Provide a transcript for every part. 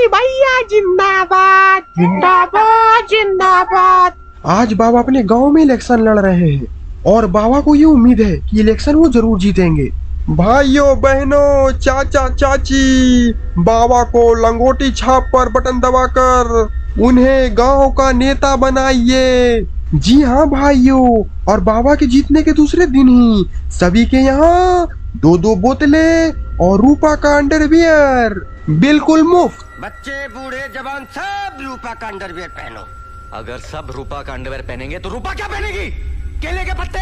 भैया जिंदाबाद जिंदाबाद जिंदाबाद। आज बाबा अपने गांव में इलेक्शन लड़ रहे हैं और बाबा को ये उम्मीद है कि इलेक्शन वो जरूर जीतेंगे। भाइयों बहनों चाचा चाची, बाबा को लंगोटी छाप पर बटन दबाकर उन्हें गांव का नेता बनाइए। जी हाँ भाइयों, और बाबा के जीतने के दूसरे दिन ही सभी के यहाँ 2-2 बोतलें और रूपा का अंडरवियर बिल्कुल मुफ्त। बच्चे बूढ़े जवान सब रूपा का अंडरवियर पहनो। अगर सब रूपा का अंडरवियर पहनेंगे तो रूपा क्या पहनेगी? केले के पत्ते।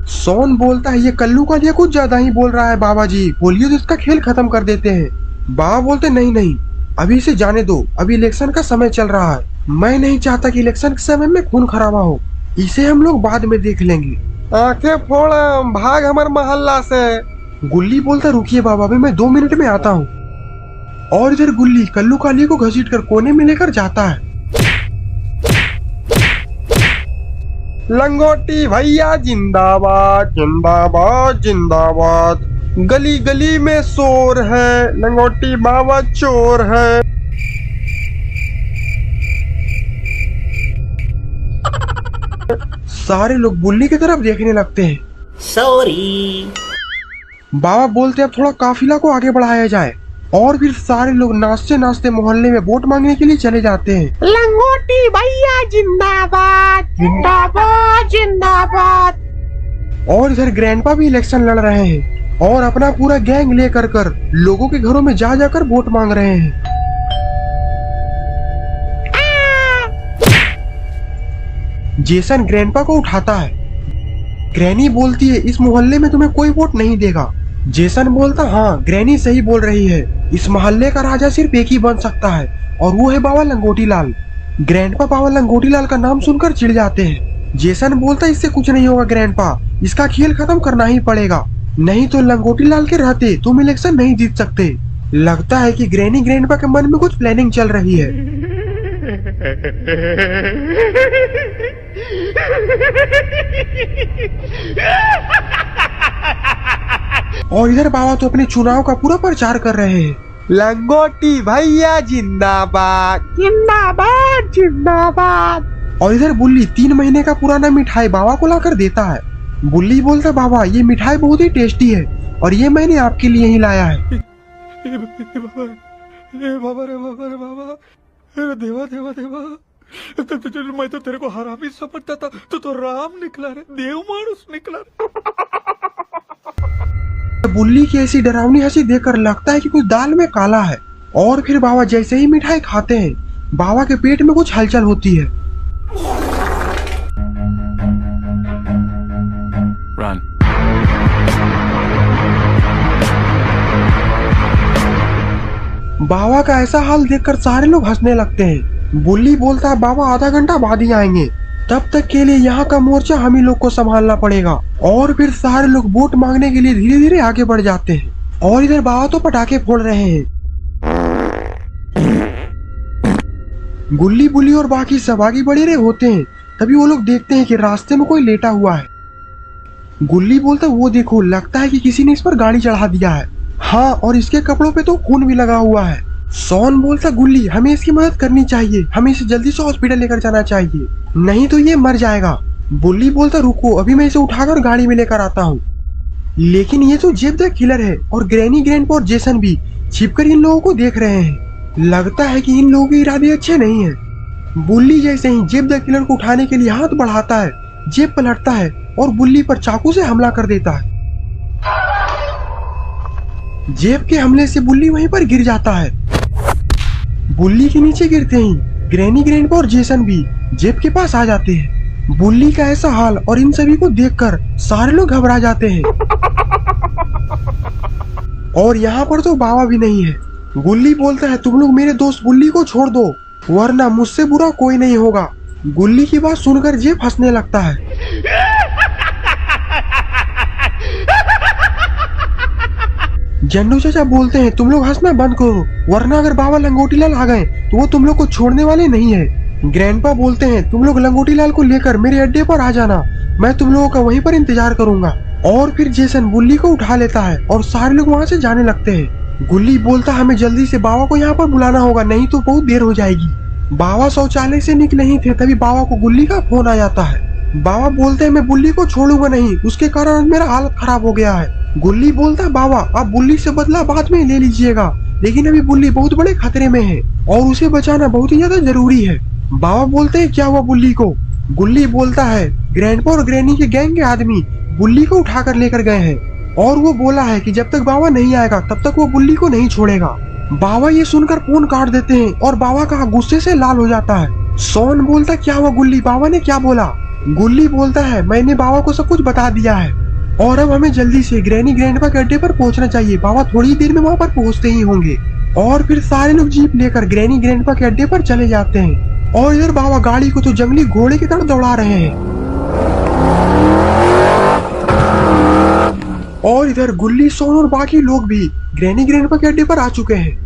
सोन बोलता है ये कल्लू का लिए कुछ ज्यादा ही बोल रहा है बाबा जी, बोलिए तो इसका खेल खत्म कर देते हैं। बाबा बोलते नहीं नहीं, अभी इसे जाने दो, अभी इलेक्शन का समय चल रहा है। मैं नहीं चाहता कि इलेक्शन के समय में खून खराबा हो, इसे हम लोग बाद में देख लेंगे। आंखें फोड़ भाग हमारे मोहल्ला से। गुल्ली बोलता रुकिए बाबा, अभी मैं 2 मिनट में आता हूँ। और इधर गुल्ली कल्लू काली को घसीट कर कोने में लेकर जाता है। लंगोटी भैया जिंदाबाद जिंदाबाद जिंदाबाद। गली गली में शोर है, लंगोटी बाबा चोर है। सारे लोग बुल्ली की तरफ देखने लगते हैं। सॉरी। बाबा बोलते अब थोड़ा काफिला को आगे बढ़ाया जाए और फिर सारे लोग नाचते नाचते मोहल्ले में वोट मांगने के लिए चले जाते हैं। लंगोटी भैया जिंदाबाद जिंदाबाद जिंदाबाद। और इधर ग्रैंडपा भी इलेक्शन लड़ रहे हैं और अपना पूरा गैंग लेकर कर लोगों के घरों में जा जाकर वोट मांग रहे हैं। जेसन ग्रैंडपा को उठाता है। ग्रैनी बोलती है इस मोहल्ले में तुम्हें कोई वोट नहीं देगा। जेसन बोलता हाँ ग्रैनी सही बोल रही है, इस मोहल्ले का राजा सिर्फ एक ही बन सकता है और वो है बाबा लंगोटी लाल। ग्रैंडपा बाबा लंगोटी लाल का नाम सुनकर चिढ़ जाते हैं। जेसन बोलता इससे कुछ नहीं होगा ग्रैंडपा, इसका खेल खत्म करना ही पड़ेगा, नहीं तो लंगोटी लाल के रहते तुम इलेक्शन नहीं जीत सकते। लगता है कि ग्रैनी ग्रैंडपा के मन में कुछ प्लानिंग चल रही है। और इधर बाबा तो अपने चुनाव का पूरा प्रचार कर रहे हैं। लंगोटी भैया जिंदाबाद जिंदाबाद जिंदाबाद। और इधर बुल्ली 3 महीने का पुराना मिठाई बाबा को लाकर देता है। बुल्ली बोलता बाबा ये मिठाई बहुत ही टेस्टी है और ये मैंने आपके लिए ही लाया है। देवा देवा देवा, मैं तो तेरे को हरामी समझता था, तो राम निकला रे, देव मानुस निकला रे। बुल्ली की ऐसी डरावनी हंसी देखकर लगता है कि कुछ दाल में काला है। और फिर बाबा जैसे ही मिठाई खाते हैं बाबा के पेट में कुछ हलचल होती है। Run. बाबा का ऐसा हाल देखकर सारे लोग हंसने लगते हैं। बुल्ली बोलता है बाबा आधा घंटा बाद ही आएंगे, तब तक के लिए यहाँ का मोर्चा हम ही लोग को संभालना पड़ेगा। और फिर सारे लोग वोट मांगने के लिए धीरे धीरे आगे बढ़ जाते हैं। और इधर बाबा तो पटाखे फोड़ रहे हैं। गुल्ली बुल्ली और बाकी सब आगे बढ़े रहे होते हैं। तभी वो लोग देखते हैं कि रास्ते में कोई लेटा हुआ है। गुल्ली बोलता वो देखो, लगता है कि किसी ने इस पर गाड़ी चढ़ा दिया है। हाँ, और इसके कपड़ों पे तो खून भी लगा हुआ है। सोन बोलता गुल्ली हमें इसकी मदद करनी चाहिए, हमें इसे जल्दी से हॉस्पिटल लेकर जाना चाहिए, नहीं तो ये मर जाएगा। बुल्ली बोलता रुको, अभी मैं इसे उठाकर गाड़ी में लेकर आता हूँ। लेकिन ये तो जेब द किलर है और ग्रैनी ग्रैंडपा और जेसन भी छिपकर इन लोगों को देख रहे हैं। लगता है कि इन लोगों के इरादे अच्छे नहीं हैं। बुल्ली जैसे ही जेब द किलर को उठाने के लिए हाथ बढ़ाता है, जेब पलटता है और बुल्ली पर चाकू से हमला कर देता है। जेब के हमले से बुल्ली वहीं पर गिर जाता है। बुल्ली के नीचे गिरते ही ग्रैनी ग्रैंडपा और जेसन भी जेब के पास आ जाते हैं। बुल्ली का ऐसा हाल और इन सभी को देखकर सारे लोग घबरा जाते हैं। और यहाँ पर तो बाबा भी नहीं है। गुल्ली बोलता है तुम लोग मेरे दोस्त बुल्ली को छोड़ दो, वरना मुझसे बुरा कोई नहीं होगा। गुल्ली की बात सुनकर जेब हंसने लगता है। जंडू चाचा बोलते हैं तुम लोग हंसना बंद करो, वरना अगर बाबा लंगोटी लाल आ गए तो वो तुम लोग को छोड़ने वाले नहीं है। ग्रैंडपा बोलते हैं तुम लोग लंगोटी लाल को लेकर मेरे अड्डे पर आ जाना, मैं तुम लोगों का वहीं पर इंतजार करूंगा। और फिर जेसन बुल्ली को उठा लेता है और सारे लोग वहाँ से जाने लगते हैं। गुल्ली बोलता हमें जल्दी से बाबा को यहाँ पर बुलाना होगा, नहीं तो बहुत देर हो जाएगी। बाबा शौचालय से निकले ही थे तभी बाबा को गुल्ली का फोन आ जाता है। बाबा बोलते हैं मैं बुल्ली को छोड़ूंगा नहीं, उसके कारण मेरा हालत खराब हो गया है। गुल्ली बोलता है बाबा आप बुल्ली से बदला बाद में ले लीजिएगा, लेकिन अभी बुल्ली बहुत बड़े खतरे में है और उसे बचाना बहुत ही ज्यादा जरूरी है। बाबा बोलते हैं क्या हुआ बुल्ली को? गुल्ली बोलता है ग्रैंडपा और ग्रैनी के गैंग के आदमी बुल्ली को उठाकर लेकर गए हैं और वो बोला है कि जब तक बाबा नहीं आएगा तब तक वो बुल्ली को नहीं छोड़ेगा। बाबा ये सुनकर फोन काट देते हैं और बाबा का गुस्से से लाल हो जाता है। सोन बोलता क्या हुआ गुल्ली, बाबा ने क्या बोला? गुल्ली बोलता है मैंने बाबा को सब कुछ बता दिया है और अब हमें जल्दी से ग्रैनी ग्रैंडपा के अड्डे पर पहुंचना चाहिए। बाबा थोड़ी देर में वहाँ पर पहुंचते ही होंगे। और फिर सारे लोग जीप लेकर ग्रैनी ग्रैंडपा के अड्डे पर चले जाते हैं और इधर बाबा गाड़ी को तो जंगली घोड़े की तरह दौड़ा रहे हैं और इधर गुल्ली सोन और बाकी लोग भी ग्रैनी ग्रैंडपा के अड्डे पर आ चुके हैं।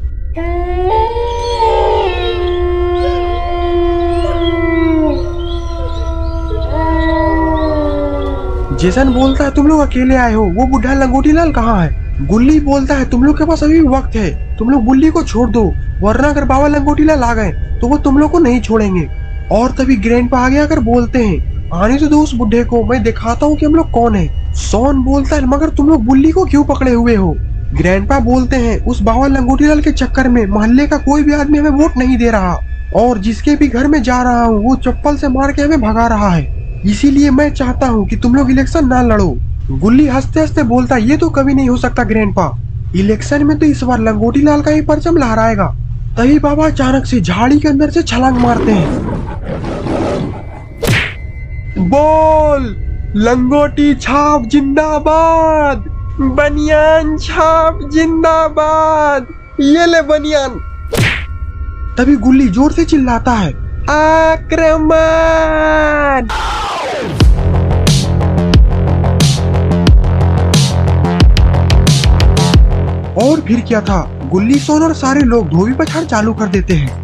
जेसन बोलता है तुम लोग अकेले आए हो, वो बुढ़ा लंगोटी लाल कहाँ है? गुल्ली बोलता है तुम लोग के पास अभी वक्त है, तुम लोग बुल्ली को छोड़ दो, वरना अगर बाबा लंगोटी लाल आ गए तो वो तुम लोग को नहीं छोड़ेंगे। और तभी ग्रैंडपा आगे आकर बोलते हैं आने तो दो उस बुढ़े को, मैं दिखाता हूँ कि हम लोग कौन है। सोन बोलता है मगर तुम लोग बुल्ली को क्यों पकड़े हुए हो? ग्रैंडपा बोलते हैं उस बाबा लंगोटी लाल के चक्कर में मोहल्ले का कोई भी आदमी हमें वोट नहीं दे रहा और जिसके भी घर में जा रहा हूँ वो चप्पल से मार के हमें भगा रहा है, इसीलिए मैं चाहता हूँ कि तुम लोग इलेक्शन ना लड़ो। गुल्ली हंसते हंसते बोलता ये तो कभी नहीं हो सकता ग्रैंडपा, इलेक्शन में तो इस बार लंगोटी लाल का ही परचम लहराएगा। तभी बाबा अचानक से झाड़ी के अंदर से छलांग मारते हैं। बोल लंगोटी छाप जिंदाबाद, बनियान छाप जिंदाबाद, ये ले बनियान। तभी गुल्ली जोर से चिल्लाता है आक्रमण। और फिर क्या था, गुल्ली सोन और सारे लोग धोबी पछाड़ चालू कर देते हैं।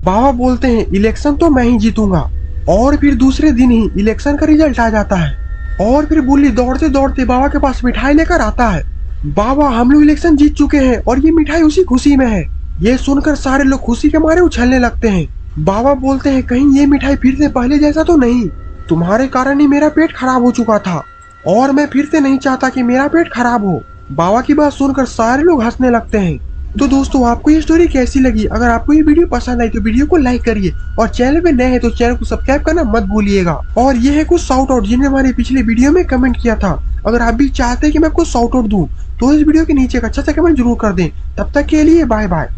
बाबा बोलते हैं इलेक्शन तो मैं ही जीतूंगा और फिर दूसरे दिन ही इलेक्शन का रिजल्ट आ जाता है और फिर गुल्ली दौड़ते दौड़ते बाबा के पास मिठाई लेकर आता है। बाबा हम लोग इलेक्शन जीत चुके हैं और ये मिठाई उसी खुशी में है। ये सुनकर सारे लोग खुशी के मारे उछलने लगते हैं। बाबा बोलते हैं कहीं ये मिठाई फिर से पहले जैसा तो नहीं, तुम्हारे कारण ही मेरा पेट खराब हो चुका था और मैं फिर से नहीं चाहता कि मेरा पेट खराब हो। बाबा की बात सुनकर सारे लोग हंसने लगते हैं। तो दोस्तों आपको ये स्टोरी कैसी लगी? अगर आपको ये वीडियो पसंद आई तो वीडियो को लाइक करिए और चैनल पे नए हैं तो चैनल को सब्सक्राइब करना मत भूलिएगा। और ये है कुछ शाउट आउट जिन्हें हमारे पिछले वीडियो में कमेंट किया था। अगर आप भी चाहते हैं कि मैं आपको शाउट आउट दूं तो इस वीडियो के नीचे एक अच्छा सा कमेंट जरूर कर दें। तब तक के लिए बाय बाय।